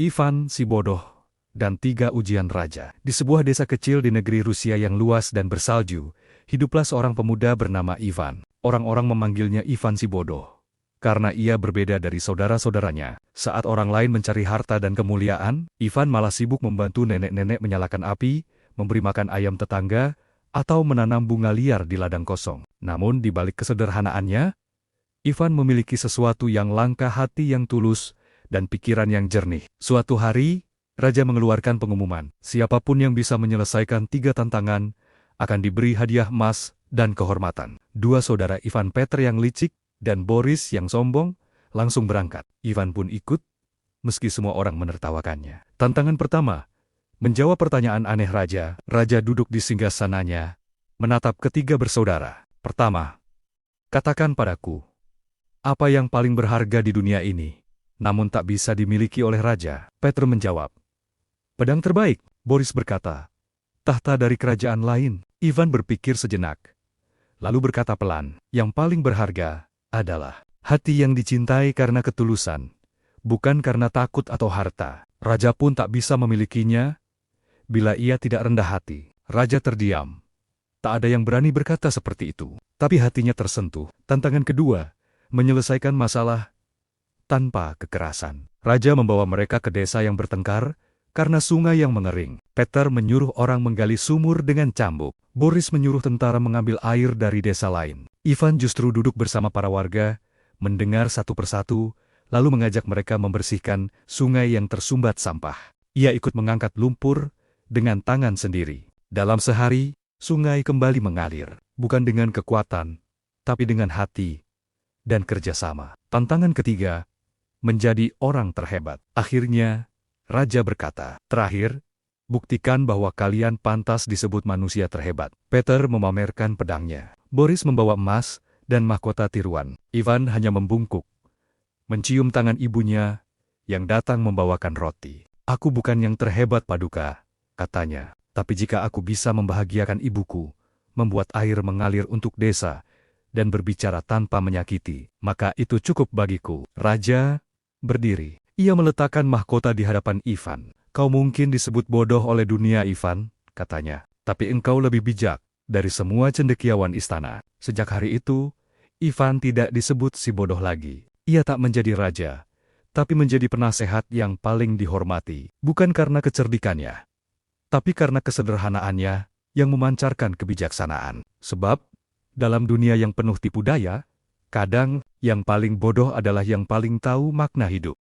Ivan si bodoh dan 3 ujian raja. Di sebuah desa kecil di negeri Rusia yang luas dan bersalju, hiduplah seorang pemuda bernama Ivan. Orang-orang memanggilnya Ivan si bodoh, karena ia berbeda dari saudara-saudaranya. Saat orang lain mencari harta dan kemuliaan, Ivan malah sibuk membantu nenek-nenek menyalakan api, memberi makan ayam tetangga, atau menanam bunga liar di ladang kosong. Namun di balik kesederhanaannya, Ivan memiliki sesuatu yang langka, hati yang tulus, dan pikiran yang jernih. Suatu hari, Raja mengeluarkan pengumuman, siapapun yang bisa menyelesaikan 3 tantangan, akan diberi hadiah emas dan kehormatan. 2 saudara Ivan, Peter yang licik, dan Boris yang sombong, langsung berangkat. Ivan pun ikut, meski semua orang menertawakannya. Tantangan pertama, menjawab pertanyaan aneh Raja. Raja duduk di singgasananya, menatap ketiga bersaudara. Pertama, katakan padaku, apa yang paling berharga di dunia ini, namun tak bisa dimiliki oleh Raja? Peter menjawab, pedang terbaik. Boris berkata, tahta dari kerajaan lain. Ivan berpikir sejenak, lalu berkata pelan, yang paling berharga adalah hati yang dicintai karena ketulusan, bukan karena takut atau harta. Raja pun tak bisa memilikinya bila ia tidak rendah hati. Raja terdiam. Tak ada yang berani berkata seperti itu, tapi hatinya tersentuh. Tantangan kedua, menyelesaikan masalah tanpa kekerasan. Raja membawa mereka ke desa yang bertengkar karena sungai yang mengering. Peter menyuruh orang menggali sumur dengan cambuk. Boris menyuruh tentara mengambil air dari desa lain. Ivan justru duduk bersama para warga, mendengar satu persatu, lalu mengajak mereka membersihkan sungai yang tersumbat sampah. Ia ikut mengangkat lumpur dengan tangan sendiri. Dalam sehari, sungai kembali mengalir, bukan dengan kekuatan, tapi dengan hati dan kerjasama. Tantangan ketiga, menjadi orang terhebat. Akhirnya, Raja berkata, terakhir, buktikan bahwa kalian pantas disebut manusia terhebat. Peter memamerkan pedangnya. Boris membawa emas dan mahkota tiruan. Ivan hanya membungkuk, mencium tangan ibunya yang datang membawakan roti. Aku bukan yang terhebat, Paduka, katanya. Tapi jika aku bisa membahagiakan ibuku, membuat air mengalir untuk desa, dan berbicara tanpa menyakiti, maka itu cukup bagiku. Raja berdiri. Ia meletakkan mahkota di hadapan Ivan. Kau mungkin disebut bodoh oleh dunia, Ivan, katanya. Tapi engkau lebih bijak dari semua cendekiawan istana. Sejak hari itu, Ivan tidak disebut si bodoh lagi. Ia tak menjadi raja, tapi menjadi penasehat yang paling dihormati. Bukan karena kecerdikannya, tapi karena kesederhanaannya yang memancarkan kebijaksanaan. Sebab, dalam dunia yang penuh tipu daya, kadang yang paling bodoh adalah yang paling tahu makna hidup.